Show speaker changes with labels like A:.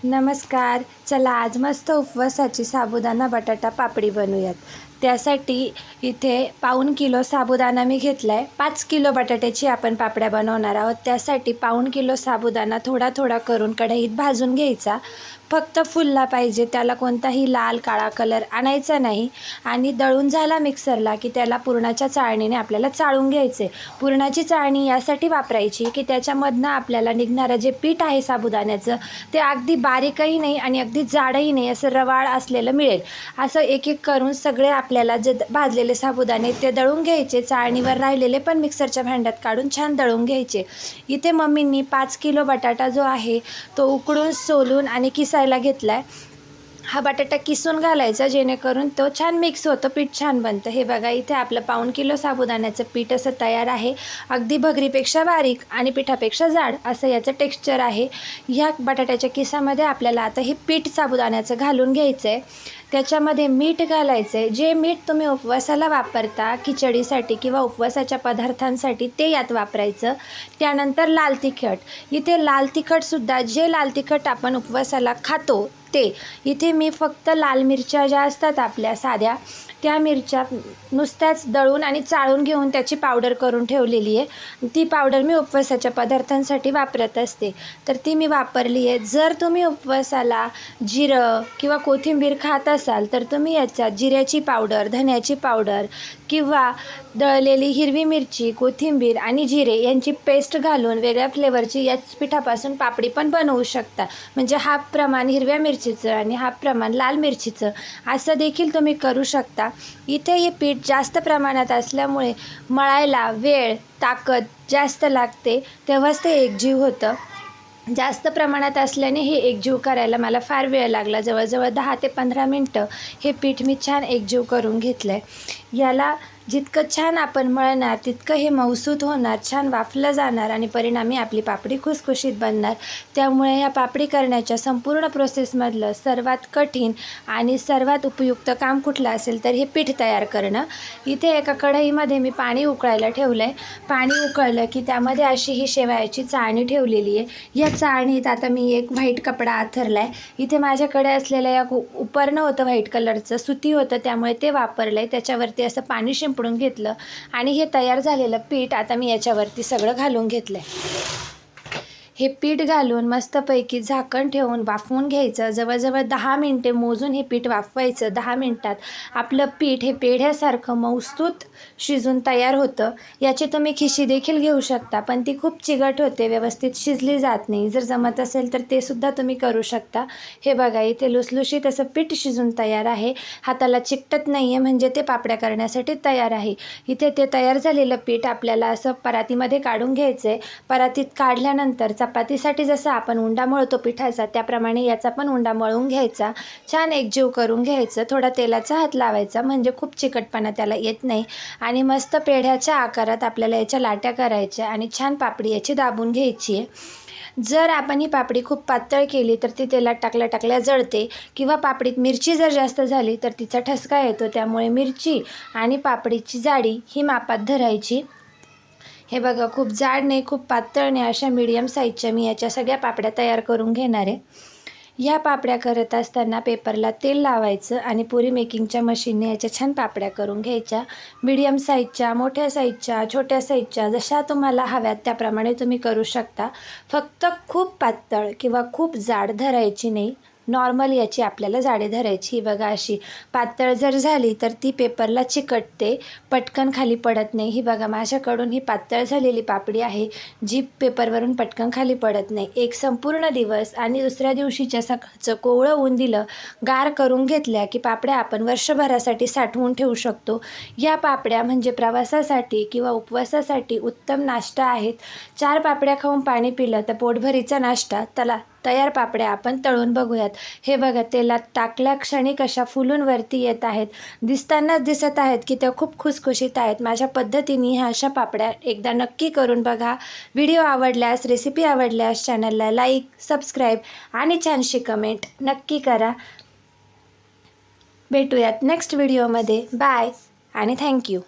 A: नमस्कार. चला आज मस्त उपवासाची साबुदाणा बटाटा पापडी बनवूयात. त्यासाठी इथे पाऊण किलो साबुदाणा मी घेतला आहे. 5 किलो बटाट्याची आपण पापड्या बनवणार आहोत. त्यासाठी पाऊण किलो साबुदाणा थोडा थोडा करून कढईत भाजून घ्यायचा. फक्त फुलला पाहिजे, त्याला कोणताही लाल काळा कलर आणायचा नाही. आणि दळून झाला मिक्सरला की त्याला पुरणाच्या चाळणीने आपल्याला चाळून घ्यायचे. पुरणाची चाळणी यासाठी वापरायची की त्याच्यामधनं आपल्याला निघणारं जे पीठ आहे साबुदाण्याचं ते अगदी बारीकही नाही आणि अगदी जाडही नाही, असं रवाळ असलेलं मिळेल. असं एक एक करून सगळे आपल्याला जे भाजलेले साबुदाणे ते दळून घ्यायचे. चाळणीवर राहिलेले पण मिक्सरच्या भांड्यात काढून छान दळून घ्यायचे. इथे मम्मींनी 5 किलो बटाटा जो आहे तो उकडून सोलून आणि किसायला घेतला आहे. हा बटाटा किसून घालायचा जेणेकरून तो छान मिक्स होतं, पीठ छान बनतं. हे बघा, इथे आपलं पाऊण किलो साबुदाण्याचं पीठ असं तयार आहे. अगदी भगरीपेक्षा बारीक आणि पिठापेक्षा जाड असं याचं टेक्स्चर आहे. ह्या बटाट्याच्या किसामध्ये आपल्याला आता हे पीठ साबुदाण्याचं घालून घ्यायचं आहे. त्याच्यामध्ये मीठ घालायचं आहे. जे मीठ तुम्ही उपवासाला वापरता खिचडीसाठी किंवा उपवासाच्या पदार्थांसाठी ते यात वापरायचं. त्यानंतर लाल तिखट. इथे लाल तिखटसुद्धा जे लाल तिखट आपण उपवासाला खातो ते. इथे मी फक्त लाल मिरच्या ज्या असतात आपल्या साध्या त्या मिरच्या नुसत्याच दळून आणि चाळून घेऊन त्याची पावडर करून ठेवलेली आहे. ती पावडर मी उपवासाच्या पदार्थांसाठी वापरत असते, तर ती मी वापरली आहे. जर तुम्ही उपवासाला जिरं किंवा कोथिंबीर खात असाल तर तुम्ही याच्यात जिऱ्याची पावडर, धन्याची पावडर किंवा दळलेली हिरवी मिरची, कोथिंबीर आणि जिरे यांची पेस्ट घालून वेगळ्या फ्लेवरची याच पिठापासून पापडी पण बनवू शकता. म्हणजे हाफ प्रमाण हिरव्या मिरचीचं आणि हाफ प्रमाण लाल मिरचीचं असं देखील तुम्ही करू शकता. इथे हे पीठ जास्त प्रमाणात असल्यामुळे मळायला वेळ, ताकद जास्त लागते, तेव्हाच ते एकजीव होतं. जास्त प्रमाणात असल्याने हे एकजीव करायला मला फार वेळ लागला. जवळजवळ 10 ते 15 मिनटं हे पीठ मी छान एकजीव करून घेतलं आहे. याला जितकं छान आपण मळणार तितकं हे मऊसूत होणार, छान वाफलं जाणार आणि परिणामी आपली पापडी खुसखुशीत बनणार. त्यामुळे या पापडी करण्याच्या संपूर्ण प्रोसेसमधलं सर्वात कठीण आणि सर्वात उपयुक्त काम कुठलं असेल तर हे पीठ तयार करणं. इथे एका कढईमध्ये मी पाणी उकळायला ठेवलं आहे. पाणी उकळलं की त्यामध्ये अशी ही शेवयाची चाळणी ठेवलेली आहे. या चाळणीत आता मी एक व्हाईट कपडा आथरला आहे. इथे माझ्याकडे असलेलं या उपरणं होतं व्हाईट कलरचं, सुती होतं, त्यामुळे ते वापरलं आहे. त्याच्यावरती असं पाणी शिंपडून घेतलं आणि हे तयार झालेलं पीठ आता मी याच्यावरती सगळं घालून घेतलं आहे. हे पीठ घालून मस्तपैकी झाकण ठेवून वाफवून घ्यायचं. जवळजवळ 10 मिनटे मोजून हे पीठ वाफवायचं. 10 मिनटात आपलं पीठ हे पेढ्यासारखं मऊसूत शिजून तयार होतं. याची तुम्ही खिशी देखील घेऊ शकता, पण ती खूप चिकट होते, व्यवस्थित शिजली जात नाही. जर जमत असेल तर ते सुद्धा तुम्ही करू शकता. हे बघा, इथे लुसलुशीत असं पीठ शिजून तयार आहे. हाताला चिकटत नाही आहे, म्हणजे ते पापड्या करण्यासाठी तयार आहे. इथे ते तयार झालेलं पीठ आपल्याला असं परातीमध्ये काढून घ्यायचं आहे. परातीत काढल्यानंतर चपातीसाठी जसं आपण उंडा मळतो पिठाचा, त्याप्रमाणे याचा पण उंडा मळून घ्यायचा. छान एकजीव करून घ्यायचं. थोडा तेलाचा हात लावायचा म्हणजे खूप चिकटपणा त्याला येत नाही. आणि मस्त पेढ्याच्या आकारात आपल्याला याच्या लाट्या करायच्या आणि छान पापडी याची दाबून घ्यायची आहे. जर आपण ही पापडी खूप पातळ केली तर ती तेलात टाकल्या टाकल्या जळते, किंवा पापडीत मिरची जर जास्त झाली तर तिचा ठसका येतो. त्यामुळे मिरची आणि पापडीची जाडी ही मापात धरायची. हे बघा, खूप जाड नाही, खूप पातळ नाही, अशा मीडियम साईजच्या मी याच्या सगळ्या पापड्या तयार करून घेणार आहे. या पापड्या करत असताना पेपरला तेल लावायचं आणि पुरी मेकिंगच्या मशीनने याच्या छान पापड्या करून घ्यायच्या. मीडियम साईजच्या, मोठ्या साईजच्या, छोट्या साईजच्या, जशा तुम्हाला हव्यात त्याप्रमाणे तुम्ही करू शकता. फक्त खूप पातळ किंवा खूप जाड धरायची नाही, नॉर्मल याची आपल्याला जाडी धरायची. ही बघा, अशी पातळ जर झाली तर ती पेपरला चिकटते, पटकन खाली पडत नाही. ही बघा, माझ्याकडून ही पातळ झालेली पापडी आहे जी पेपरवरून पटकन खाली पडत नाही. एक संपूर्ण दिवस आणि दुसऱ्या दिवशीच्या सकाळचं कोवळं ऊन दिलं, गार करून घेतल्या की पापड्या आपण वर्षभरासाठी साठवून ठेवू शकतो. या पापड्या म्हणजे प्रवासासाठी किंवा उपवासासाठी उत्तम नाश्ता आहेत. 4 पापड्या खाऊन पाणी पिलं तर पोटभरीचा नाश्ता. त्याला तयार पापड्या आपण तळून बघूयात. हे बघा, तेलात टाकल्या क्षणी कशा फुलून वरती येत आहेत. दिसतानाच दिसत आहेत की त्या खूप खुसखुशीत आहेत. माझ्या पद्धतीने ह्या अशा पापड्या एकदा नक्की करून बघा. व्हिडिओ आवडल्यास, रेसिपी आवडल्यास चॅनलला लाईक, सबस्क्राईब आणि छानशी कमेंट नक्की करा. भेटूयात नेक्स्ट व्हिडिओमध्ये. बाय आणि थँक्यू.